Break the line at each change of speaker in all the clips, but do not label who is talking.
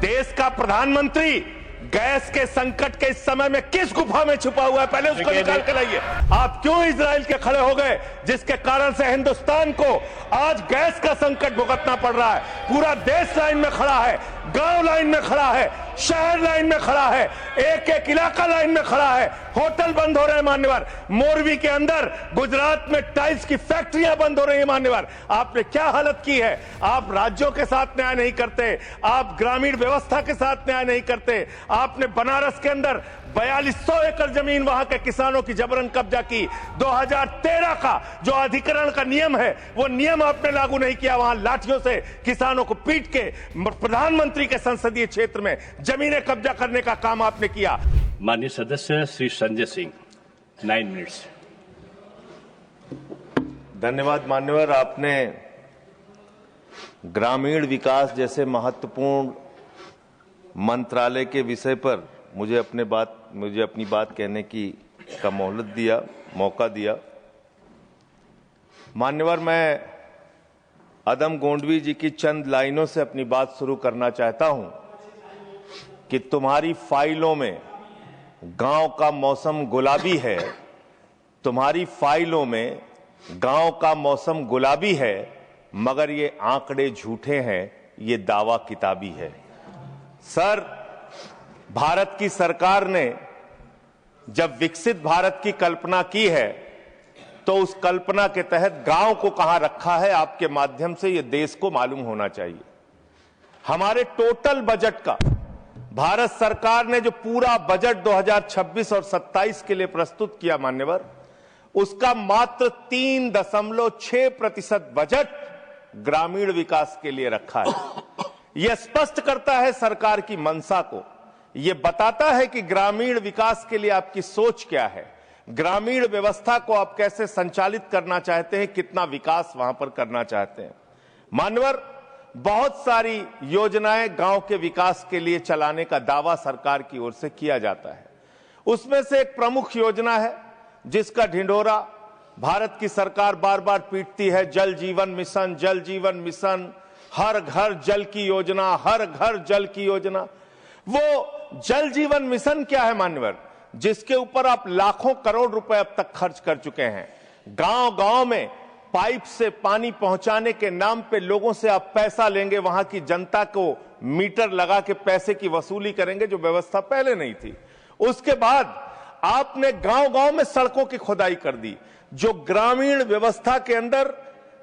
देश का प्रधानमंत्री गैस के संकट के इस समय में किस गुफा में छुपा हुआ है, पहले उसको निकाल के लाइए। आप क्यों इजराइल के खड़े हो गए, जिसके कारण से हिंदुस्तान को आज गैस का संकट भुगतना पड़ रहा है। पूरा देश लाइन में खड़ा है, गांव लाइन में खड़ा है, शहर लाइन में खड़ा है, एक एक इलाका लाइन में खड़ा है। होटल बंद हो रहे हैं मान्यवर, मोरवी के अंदर गुजरात में टाइल्स की फैक्ट्रियां बंद हो रही है मान्यवर। आपने क्या हालत की है। आप राज्यों के साथ न्याय नहीं करते, आप ग्रामीण व्यवस्था के साथ न्याय नहीं करते। आपने बनारस के अंदर 4200 एकड़ जमीन वहां के किसानों की जबरन कब्जा की। 2013 का जो अधिकरण का नियम है, वो नियम आपने लागू नहीं किया। वहां लाठियों से किसानों को पीट के प्रधानमंत्री के संसदीय क्षेत्र में जमीनें कब्जा करने का काम आपने किया।
माननीय सदस्य श्री संजय सिंह, 9 मिनट्स।
धन्यवाद मान्यवर। आपने ग्रामीण विकास जैसे महत्वपूर्ण मंत्रालय के विषय पर मुझे अपनी बात कहने का मौका दिया। मान्यवर, मैं अदम गोंडवी जी की चंद लाइनों से अपनी बात शुरू करना चाहता हूं कि तुम्हारी फाइलों में गांव का मौसम गुलाबी है, तुम्हारी फाइलों में गांव का मौसम गुलाबी है, मगर ये आंकड़े झूठे हैं, ये दावा किताबी है। सर, भारत की सरकार ने जब विकसित भारत की कल्पना की है, तो उस कल्पना के तहत गांव को कहां रखा है, आपके माध्यम से यह देश को मालूम होना चाहिए। हमारे टोटल बजट का भारत सरकार ने जो पूरा बजट 2026 और 27 के लिए प्रस्तुत किया मान्यवर, उसका मात्र 3.6% बजट ग्रामीण विकास के लिए रखा है। यह स्पष्ट करता है सरकार की मंशा को। यह बताता है कि ग्रामीण विकास के लिए आपकी सोच क्या है, ग्रामीण व्यवस्था को आप कैसे संचालित करना चाहते हैं, कितना विकास वहां पर करना चाहते हैं। मान्यवर, बहुत सारी योजनाएं गांव के विकास के लिए चलाने का दावा सरकार की ओर से किया जाता है। उसमें से एक प्रमुख योजना है जिसका ढिंढोरा भारत की सरकार बार बार पीटती है, जल जीवन मिशन। जल जीवन मिशन, हर घर जल की योजना, हर घर जल की योजना। वो जल जीवन मिशन क्या है मान्यवर, जिसके ऊपर आप लाखों करोड़ रुपए अब तक खर्च कर चुके हैं। गांव गांव में पाइप से पानी पहुंचाने के नाम पे लोगों से आप पैसा लेंगे, वहां की जनता को मीटर लगा के पैसे की वसूली करेंगे, जो व्यवस्था पहले नहीं थी। उसके बाद आपने गांव गांव में सड़कों की खुदाई कर दी। जो ग्रामीण व्यवस्था के अंदर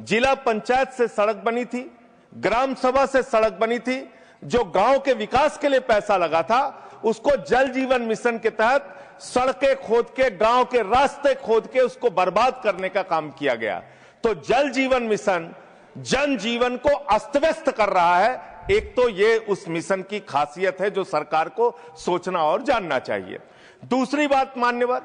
जिला पंचायत से सड़क बनी थी, ग्राम सभा से सड़क बनी थी, जो गांव के विकास के लिए पैसा लगा था, उसको जल जीवन मिशन के तहत सड़कें खोद के, गांव के रास्ते खोद के उसको बर्बाद करने का काम किया गया। तो जल जीवन मिशन जन जीवन को अस्त व्यस्त कर रहा है। एक तो ये उस मिशन की खासियत है जो सरकार को सोचना और जानना चाहिए। दूसरी बात मान्यवर,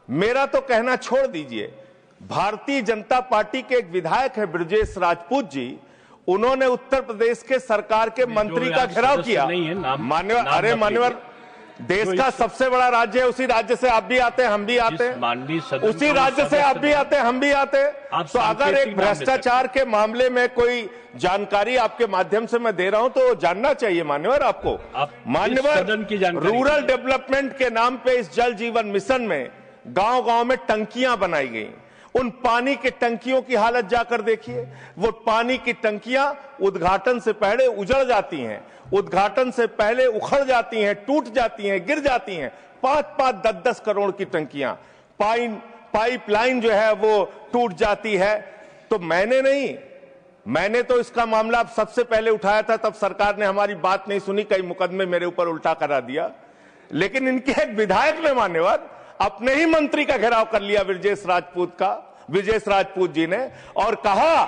मेरा तो कहना छोड़ दीजिए, भारतीय जनता पार्टी के एक विधायक है ब्रजेश राजपूत जी, उन्होंने उत्तर प्रदेश के सरकार के मंत्री का घेराव किया। मान्यवर, अरे मान्यवर, देश का सबसे बड़ा राज्य है, उसी राज्य से आप भी आते हैं, हम भी आते हैं, उसी राज्य से आप भी आते हैं, हम भी आते हैं। तो अगर एक भ्रष्टाचार के मामले में कोई जानकारी आपके माध्यम से मैं दे रहा हूं तो जानना चाहिए मान्यवर आपको। मान्यवर, रूरल डेवलपमेंट के नाम पे इस जल जीवन मिशन में गांव गांव में टंकियां बनाई गई। उन पानी की टंकियों की हालत जाकर देखिए। वो पानी की टंकियां उद्घाटन से पहले उजड़ जाती हैं, उद्घाटन से पहले उखड़ जाती हैं, टूट जाती हैं, गिर जाती हैं। 5-5, 10-10 करोड़ की टंकियां, पाइपलाइन जो है वो टूट जाती है। तो मैंने तो इसका मामला अब सबसे पहले उठाया था, तब सरकार ने हमारी बात नहीं सुनी, कई मुकदमे मेरे ऊपर उल्टा करा दिया। लेकिन इनके एक विधायक ने मान्यवर अपने ही मंत्री का घेराव कर लिया, ब्रजेश राजपूत जी ने, और कहा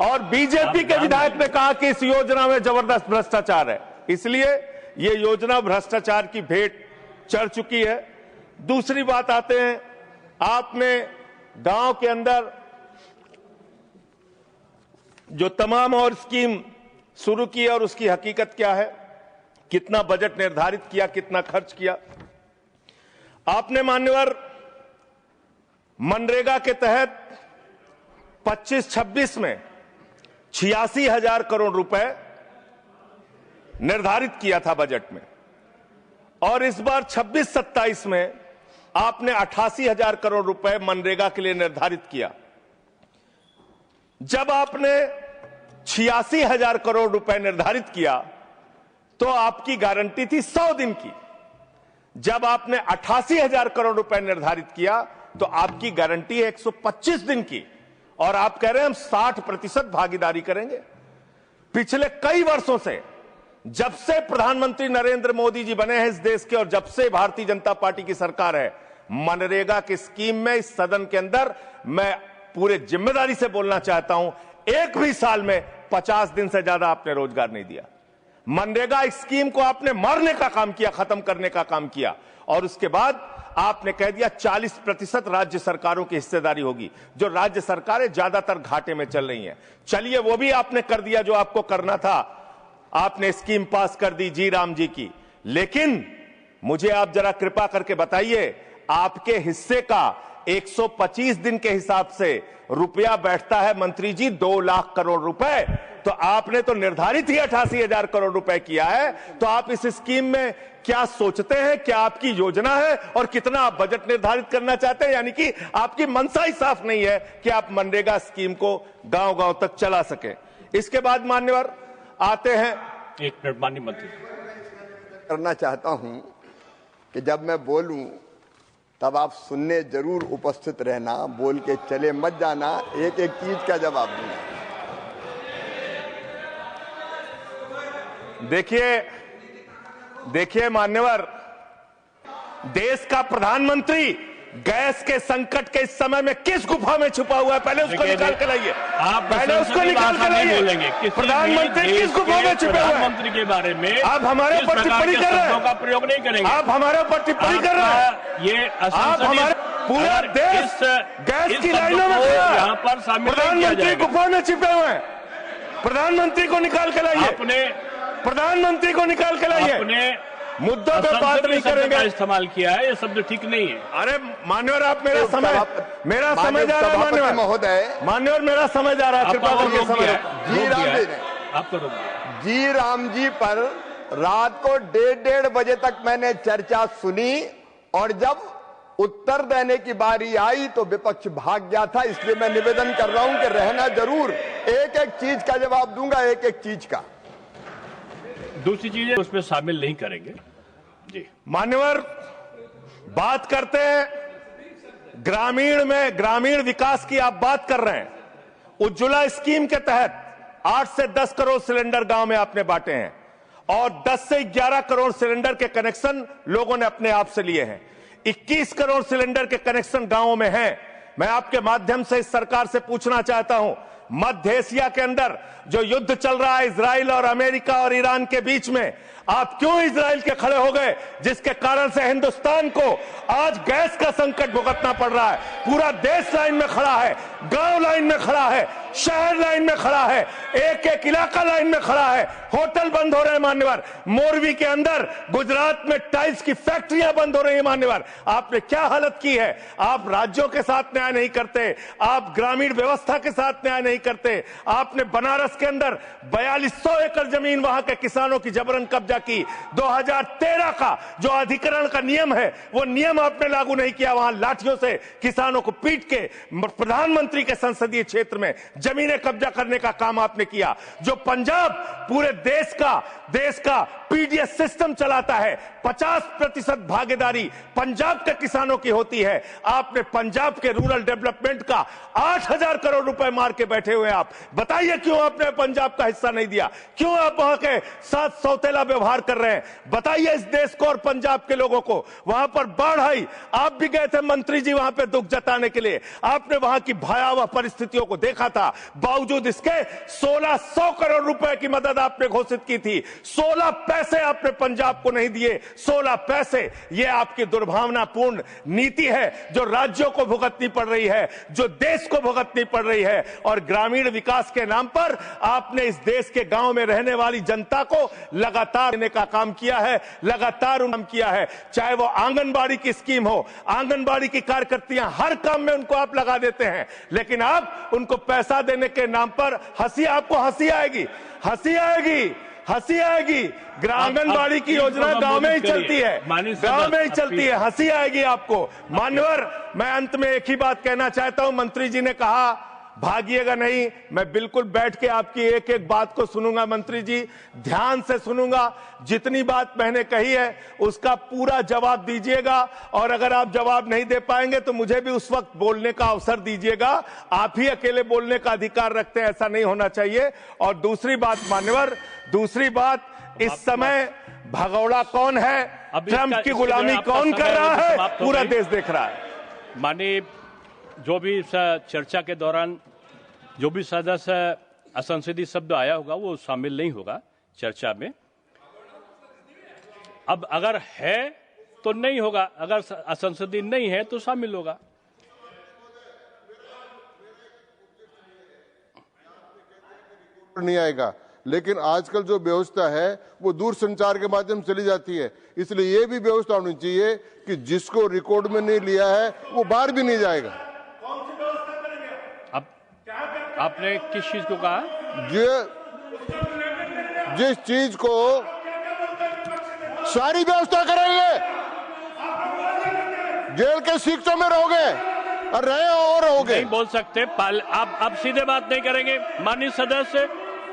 और बीजेपी के विधायक ने कहा कि इस योजना में जबरदस्त भ्रष्टाचार है। इसलिए ये योजना भ्रष्टाचार की भेंट चढ़ चुकी है। दूसरी बात आते हैं, आपने गांव के अंदर जो तमाम और स्कीम शुरू की और उसकी हकीकत क्या है, कितना बजट निर्धारित किया, कितना खर्च किया। आपने मान्यवर मनरेगा के तहत 25-26 में 86,000 करोड़ रुपए निर्धारित किया था बजट में, और इस बार 26-27 में आपने 88,000 करोड़ रुपए मनरेगा के लिए निर्धारित किया। जब आपने 86,000 करोड़ रुपए निर्धारित किया तो आपकी गारंटी थी 100 दिन की। जब आपने 88,000 करोड़ रुपए निर्धारित किया तो आपकी गारंटी है 125 दिन की, और आप कह रहे हैं हम 60% भागीदारी करेंगे। पिछले कई वर्षों से, जब से प्रधानमंत्री नरेंद्र मोदी जी बने हैं इस देश के और जब से भारतीय जनता पार्टी की सरकार है, मनरेगा की स्कीम में इस सदन के अंदर मैं पूरे जिम्मेदारी से बोलना चाहता हूं, एक भी साल में 50 दिन से ज्यादा आपने रोजगार नहीं दिया। मनरेगा स्कीम को आपने मारने का काम किया, खत्म करने का काम किया, और उसके बाद आपने कह दिया 40% राज्य सरकारों की हिस्सेदारी होगी। जो राज्य सरकारें ज्यादातर घाटे में चल रही हैं, चलिए वो भी आपने कर दिया जो आपको करना था, आपने स्कीम पास कर दी जी राम जी की। लेकिन मुझे आप जरा कृपा करके बताइए, आपके हिस्से का 125 दिन के हिसाब से रुपया बैठता है मंत्री जी 2 लाख करोड़ रुपए, तो आपने तो निर्धारित ही 88,000 करोड़ रुपए किया है। तो आप इस स्कीम में क्या सोचते हैं, क्या आपकी योजना है और कितना आप बजट निर्धारित करना चाहते हैं? यानी कि आपकी मंशा ही साफ नहीं है कि आप मनरेगा स्कीम को गांव-गांव तक चला सके। इसके बाद मान्यवर आते हैं,
एक मिनट माननीय मंत्री।
करना चाहता हूं कि जब मैं बोलूं तब आप सुनने जरूर उपस्थित रहना, बोल के चले मत जाना, एक एक चीज का जवाब दूंगा।
देखिए मान्यवर, देश का प्रधानमंत्री गैस के संकट के इस समय में किस गुफा में छुपा हुआ है, पहले उसको निकाल के लाइए।
आप
पहले उसको निकाल के लाइए। प्रधानमंत्री किस गुफा में छुपे हुए हैं?
प्रधानमंत्री के बारे में
आप हमारे ऊपर टिप्पणी कर रहे हैं,
का प्रयोग नहीं करेंगे।
आप हमारे ऊपर टिप्पणी कर रहे हैं।
ये
आप हमारे पूरा देश गैस की लाइनों में खड़ा है,
यहाँ पर शामिल
प्रधानमंत्री गुफा में छिपे हुए हैं। प्रधानमंत्री को निकाल के लाइए, प्रधानमंत्री को निकाल के लाइए। मुद्दों पे बात नहीं करेंगे।
इस्तेमाल किया है, ये शब्द ठीक नहीं है।
अरे मान्यवर, आप मेरा समय जा रहा है मान्यवर
महोदय,
मान्यवर मेरा समय जा रहा है, कृपा करके समय।
जी राम जी ने
आपको रोक दिया।
जी राम जी पर रात को 1:30 बजे तक मैंने चर्चा सुनी, और जब उत्तर देने की बारी आई तो विपक्ष भाग गया था। इसलिए मैं निवेदन कर रहा हूं कि रहना जरूर, एक एक चीज का जवाब दूंगा, एक एक चीज का।
दूसरी चीजें उसमें शामिल नहीं करेंगे जी।
मान्यवर, बात करते हैं ग्रामीण विकास की आप बात कर रहे हैं। उज्ज्वला स्कीम के तहत 8 से 10 करोड़ सिलेंडर गांव में आपने बांटे हैं, और 10 से 11 करोड़ सिलेंडर के कनेक्शन लोगों ने अपने आप से लिए हैं। 21 करोड़ सिलेंडर के कनेक्शन गांवों में हैं। मैं आपके माध्यम से इस सरकार से पूछना चाहता हूं, मध्य एशिया के अंदर जो युद्ध चल रहा है इजराइल और अमेरिका और ईरान के बीच में, आप क्यों इजराइल के खड़े हो गए, जिसके कारण से हिंदुस्तान को आज गैस का संकट भुगतना पड़ रहा है? पूरा देश लाइन में खड़ा है, गांव लाइन में खड़ा है, शहर लाइन में खड़ा है, एक एक इलाका लाइन में खड़ा है। होटल बंद हो रहे हैं मान्यवर, मोरवी के अंदर गुजरात में टाइल्स की फैक्ट्रियां बंद हो रही है मान्यवर। आपने क्या हालत की है? आप राज्यों के साथ न्याय नहीं करते, आप ग्रामीण व्यवस्था के साथ न्याय नहीं करते। आपने बनारस के अंदर 4200 एकड़ जमीन वहां के किसानों की जबरन कब्जा की। 2013 का जो अधिकरण का नियम है, वो नियम आपने लागू नहीं किया। वहां लाठियों से किसानों को पीट के प्रधानमंत्री के संसदीय क्षेत्र में जमीनें कब्जा करने का काम आपने किया। जो पंजाब पूरे देश का पीडीएस सिस्टम चलाता है, 50% भागीदारी पंजाब के किसानों की होती है। आपने पंजाब के रूरल डेवलपमेंट का 8,000 करोड़ रुपए मार के बैठे हुए। आप बताइए क्यों आपने पंजाब का हिस्सा नहीं दिया? क्यों आप वहां के साथ सौतेला व्यवहार कर रहे हैं? बताइए इस देश को और पंजाब के लोगों को। वहां पर बाढ़ आई, आप भी गए थे मंत्री जी वहां पे दुख जताने के लिए। आपने वहां की भयावह परिस्थितियों को देखा था। बावजूद इसके 1600 करोड़ रुपए की मदद आपने घोषित की थी। 16 पैसे आपने पंजाब को नहीं दिए। 16 पैसे। यह आपकी दुर्भावनापूर्ण नीति है जो राज्यों को भुगतनी पड़ रही है, जो देश को भुगतनी पड़ रही है। और ग्रामीण विकास के नाम पर आपने इस देश के गांव में रहने वाली जनता को लगातार देने का काम किया है, लगातार काम किया है। चाहे वो आंगनबाड़ी की स्कीम हो, आंगनबाड़ी की कार्यकर्तियां, हर काम में उनको आप लगा देते हैं, लेकिन आप उनको पैसा देने के नाम पर आपको हंसी आएगी। हंसी आएगी। आंगनबाड़ी की योजना गांव में ही चलती है, गांव में ही चलती है, हंसी आएगी आपको। मान्यवर, मैं अंत में एक ही बात कहना चाहता हूं। मंत्री जी ने कहा भागिएगा नहीं, मैं बिल्कुल बैठ के आपकी एक एक बात को सुनूंगा। मंत्री जी, ध्यान से सुनूंगा। जितनी बात मैंने कही है उसका पूरा जवाब दीजिएगा, और अगर आप जवाब नहीं दे पाएंगे तो मुझे भी उस वक्त बोलने का अवसर दीजिएगा। आप ही अकेले बोलने का अधिकार रखते हैं, ऐसा नहीं होना चाहिए। और दूसरी बात मान्यवर, दूसरी बात, इस समय भगौड़ा कौन है, ट्रंप की गुलामी कौन कर रहा है, पूरा देश देख रहा है।
माननीय, जो भी चर्चा के दौरान जो भी सदस्य असंसदीय शब्द आया होगा वो शामिल नहीं होगा चर्चा में। अब अगर है तो नहीं होगा, अगर असंसदीय नहीं है तो शामिल होगा।
नहीं आएगा, लेकिन आजकल जो व्यवस्था है वो दूरसंचार के माध्यम से चली जाती है, इसलिए ये भी व्यवस्था होनी चाहिए कि जिसको रिकॉर्ड में नहीं लिया है वो बाहर भी नहीं जाएगा।
अब आपने किस चीज को कहा?
जिस चीज को सारी व्यवस्था करेंगे, जेल के शिक्षकों में रहोगे और रहे और रहोगे।
नहीं बोल सकते, आप सीधे बात नहीं करेंगे माननीय सदस्य,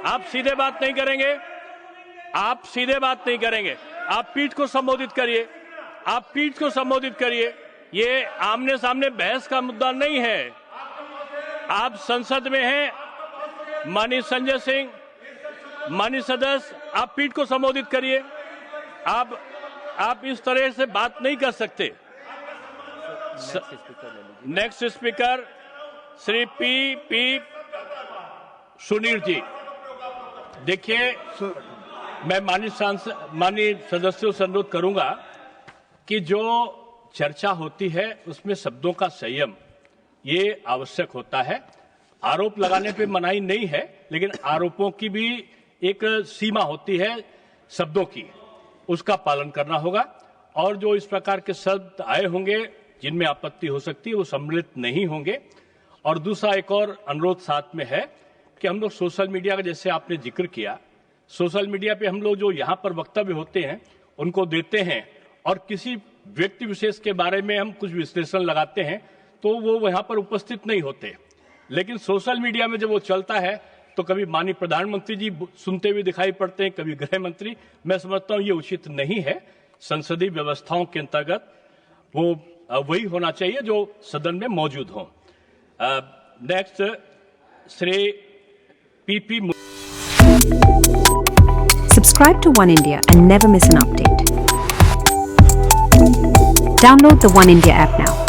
आप सीधे बात नहीं करेंगे, आप सीधे बात नहीं करेंगे। आप पीठ को संबोधित करिए, आप पीठ को संबोधित करिए। ये आमने सामने बहस का मुद्दा नहीं है। आप संसद में हैं, माननीय संजय सिंह, माननीय सदस्य, आप पीठ को संबोधित करिए। आप इस तरह से बात नहीं कर सकते। Next speaker Shri P Sunil ji. देखिए, मैं माननीय सदस्यों से अनुरोध करूंगा कि जो चर्चा होती है उसमें शब्दों का संयम ये आवश्यक होता है। आरोप लगाने पे मनाही नहीं है, लेकिन आरोपों की भी एक सीमा होती है शब्दों की, उसका पालन करना होगा। और जो इस प्रकार के शब्द आए होंगे जिनमें आपत्ति हो सकती है वो सम्मिलित नहीं होंगे। और दूसरा एक और अनुरोध साथ में है कि हम लोग सोशल मीडिया का, जैसे आपने जिक्र किया, सोशल मीडिया पे हम लोग जो यहाँ पर वक्तव्य होते हैं उनको देते हैं और किसी व्यक्ति विशेष के बारे में हम कुछ विश्लेषण लगाते हैं तो वो वहां पर उपस्थित नहीं होते। लेकिन सोशल मीडिया में जब वो चलता है तो कभी माननीय प्रधानमंत्री जी सुनते हुए दिखाई पड़ते हैं, कभी गृह मंत्री। मैं समझता हूं ये उचित नहीं है। संसदीय व्यवस्थाओं के अंतर्गत वो वही होना चाहिए जो सदन में मौजूद हो। Next Shri PP.
Subscribe to One India and never miss an update. Download the One India app now.